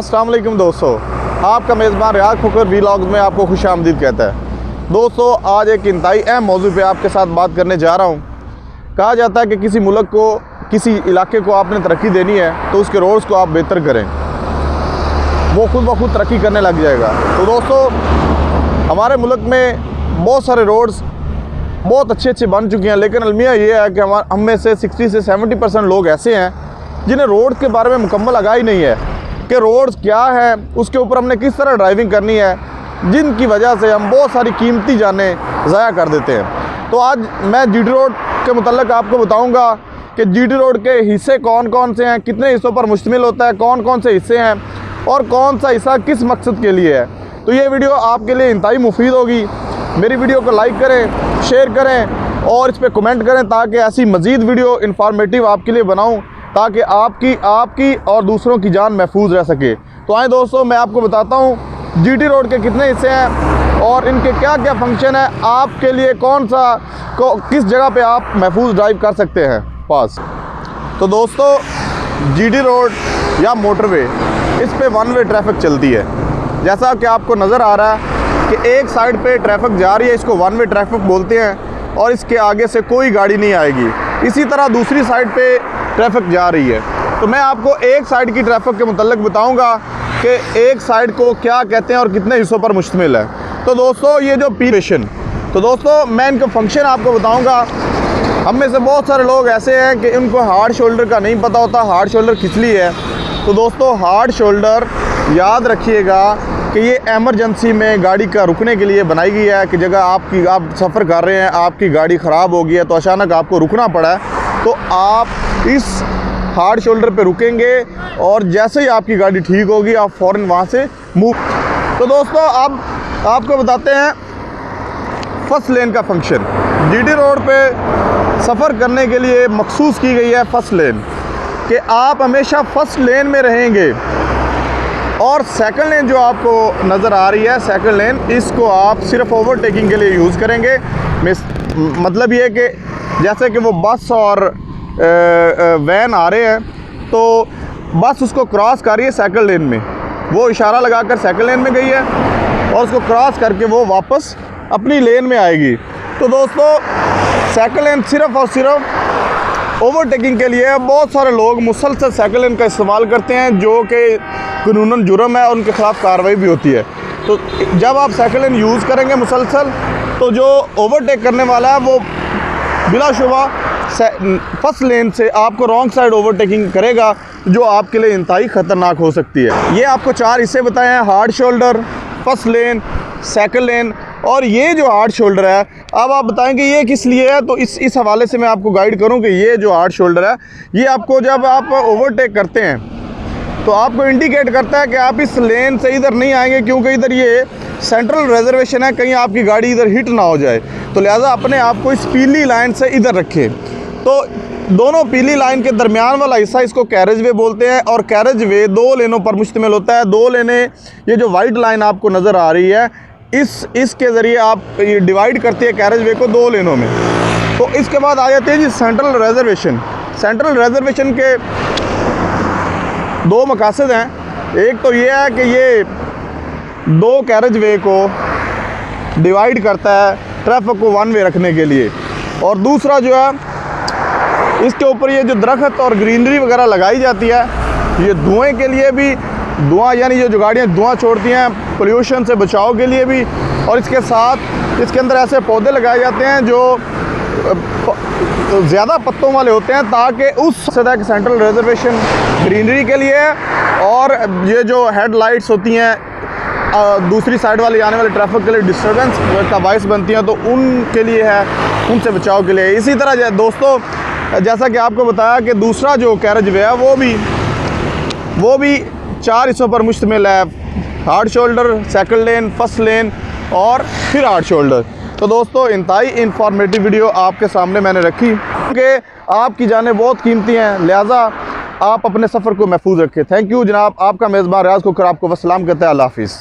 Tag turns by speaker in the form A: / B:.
A: अस्सलाम वालेकुम दोस्तों, आपका मेज़बान रियाज फकर व्लॉग्स में आपको खुश आमदीद कहता है। दोस्तों, आज एक इंतहाई अहम मौजू पे आपके साथ बात करने जा रहा हूँ। कहा जाता है कि किसी मुल्क को, किसी इलाके को आपने तरक्की देनी है तो उसके रोड्स को आप बेहतर करें, वो खुद ब खुद तरक्की करने लग जाएगा। तो दोस्तों, हमारे मुल्क में बहुत सारे रोड्स बहुत अच्छे बन चुके हैं, लेकिन अलमिया ये है कि हम में से 60 से 70% लोग ऐसे हैं जिन्हें रोड के बारे में मुकम्मल आगाही नहीं है कि रोड्स क्या है, उसके ऊपर हमने किस तरह ड्राइविंग करनी है, जिनकी वजह से हम बहुत सारी कीमती जानें ज़ाया कर देते हैं। तो आज मैं जीटी रोड के मुतल्लिक़ आपको बताऊंगा कि जीटी रोड के हिस्से कौन कौन से हैं, कितने हिस्सों पर मुश्तमिल होता है, कौन कौन से हिस्से हैं और कौन सा हिस्सा किस मकसद के लिए है। तो ये वीडियो आपके लिए इंतहाई मुफीद होगी। मेरी वीडियो को लाइक करें, शेयर करें और इस पर कमेंट करें ताकि ऐसी मज़ीद वीडियो इन्फॉर्मेटिव आपके लिए बनाऊँ, ताकि आपकी और दूसरों की जान महफूज रह सके। तो आए दोस्तों, मैं आपको बताता हूँ जीटी रोड के कितने हिस्से हैं और इनके क्या क्या फंक्शन है, आपके लिए किस जगह पे आप महफूज ड्राइव कर सकते हैं पास। तो दोस्तों, जीटी रोड या मोटरवे, इस पे वन वे ट्रैफिक चलती है। जैसा कि आपको नज़र आ रहा है कि एक साइड पे ट्रैफिक जा रही है, इसको वन वे ट्रैफिक बोलते हैं और इसके आगे से कोई गाड़ी नहीं आएगी। इसी तरह दूसरी साइड पे ट्रैफिक जा रही है। तो मैं आपको एक साइड की ट्रैफिक के मुतल्लिक़ बताऊंगा कि एक साइड को क्या कहते हैं और कितने हिस्सों पर मुश्तमिल है। तो दोस्तों, ये जो पीरेशन, तो दोस्तों मैं इनका फंक्शन आपको बताऊंगा। हम में से बहुत सारे लोग ऐसे हैं कि उनको हार्ड शोल्डर का नहीं पता होता, हार्ड शोल्डर किस लिए है। तो दोस्तों, हार्ड शोल्डर याद रखिएगा कि ये एमरजेंसी में गाड़ी का रुकने के लिए बनाई गई है कि जगह आप सफ़र कर रहे हैं, आपकी गाड़ी ख़राब हो गई है तो अचानक आपको रुकना पड़ा है, तो आप इस हार्ड शोल्डर पे रुकेंगे और जैसे ही आपकी गाड़ी ठीक होगी आप फ़ौरन वहाँ से मूव। तो दोस्तों, अब आपको बताते हैं फर्स्ट लेन का फंक्शन। जीटी रोड पे सफ़र करने के लिए मखसूस की गई है फर्स्ट लेन, कि आप हमेशा फर्स्ट लेन में रहेंगे। और सेकंड लेन जो आपको नज़र आ रही है, सेकंड लेन, इसको आप सिर्फ ओवरटेकिंग के लिए यूज़ करेंगे। मतलब ये कि जैसे कि वो बस और वैन आ रहे हैं तो बस उसको क्रॉस कर रही है सेकंड लेन में, वो इशारा लगाकर सेकंड लेन में गई है और उसको क्रॉस करके वो वापस अपनी लेन में आएगी। तो दोस्तों, सेकंड लेन सिर्फ़ और सिर्फ ओवरटेकिंग के लिए। बहुत सारे लोग मुसलसल सेकंड लेन का इस्तेमाल करते हैं, जो कि कानूनन जुर्म है और उनके ख़िलाफ़ कार्रवाई भी होती है। तो जब आप सेकंड लेन यूज़ करेंगे मुसलसल, तो जो ओवरटेक करने वाला है वो बिलाशुबा फर्स्ट लेन से आपको रॉन्ग साइड ओवरटेकिंग करेगा, जो आपके लिए इंतहाई ख़तरनाक हो सकती है। ये आपको 4 हिस्से बताए हैं: हार्ड शोल्डर, फर्स्ट लेन, सेकंड लेन और ये जो हार्ड शोल्डर है। अब आप बताएंगे ये किस लिए है, तो इस हवाले से मैं आपको गाइड करूं कि ये जो हार्ड शोल्डर है, ये आपको जब आप ओवरटेक करते हैं तो आपको इंडिकेट करता है कि आप इस लेन से इधर नहीं आएंगे, क्योंकि इधर ये सेंट्रल रिजर्वेशन है, कहीं आपकी गाड़ी इधर हिट ना हो जाए। तो लिहाजा अपने आप को इस पीली लाइन से इधर रखें। तो दोनों पीली लाइन के दरमियान वाला हिस्सा, इसको कैरेज वे बोलते हैं और कैरेज वे 2 लेनों पर मुश्तमिल होता है। 2 लेनें, ये जो वाइट लाइन आपको नज़र आ रही है, इसके ज़रिए आप ये डिवाइड करती है कैरेज वे को 2 लेनों में। तो इसके बाद आ जाते हैं जी सेंट्रल रिजर्वेशन। सेंट्रल रिजर्वेशन के 2 मकासद हैं। एक तो ये है कि ये 2 कैरेज वे को डिवाइड करता है ट्रैफिक को वन वे रखने के लिए, और दूसरा जो है, इसके ऊपर ये जो दरख्त और ग्रीनरी वगैरह लगाई जाती है, ये धुएं के लिए भी, धुआं यानी ये जो गाड़ियाँ धुआं छोड़ती हैं पोल्यूशन से बचाव के लिए भी, और इसके साथ इसके अंदर ऐसे पौधे लगाए जाते हैं जो ज़्यादा पत्तों वाले होते हैं, ताकि उस सतह की सेंट्रल रिजर्वेशन ग्रीनरी के लिए, और ये जो हेडलाइट्स होती हैं दूसरी साइड वाले आने वाले ट्रैफिक के लिए डिस्टर्बेंस का बायस बनती हैं, तो उनके लिए है, उनसे बचाव के लिए। इसी तरह दोस्तों, जैसा कि आपको बताया कि दूसरा जो कैरेज वे है वो भी 4 हिस्सों पर मुश्तमिल है: हार्ड शोल्डर, सेकंड लेन, फर्स्ट लेन और फिर हार्ड शोल्डर। तो दोस्तों, इंतहाई इंफॉर्मेटिव वीडियो आपके सामने मैंने रखी, क्योंकि आपकी जानें बहुत कीमती हैं, लिहाजा आप अपने सफ़र को महफूज रखें। थैंक यू जनाब। आपका मेज़बान रियाज फकर आपको वस्सलाम कहता है। अल्लाह हाफ़िज़।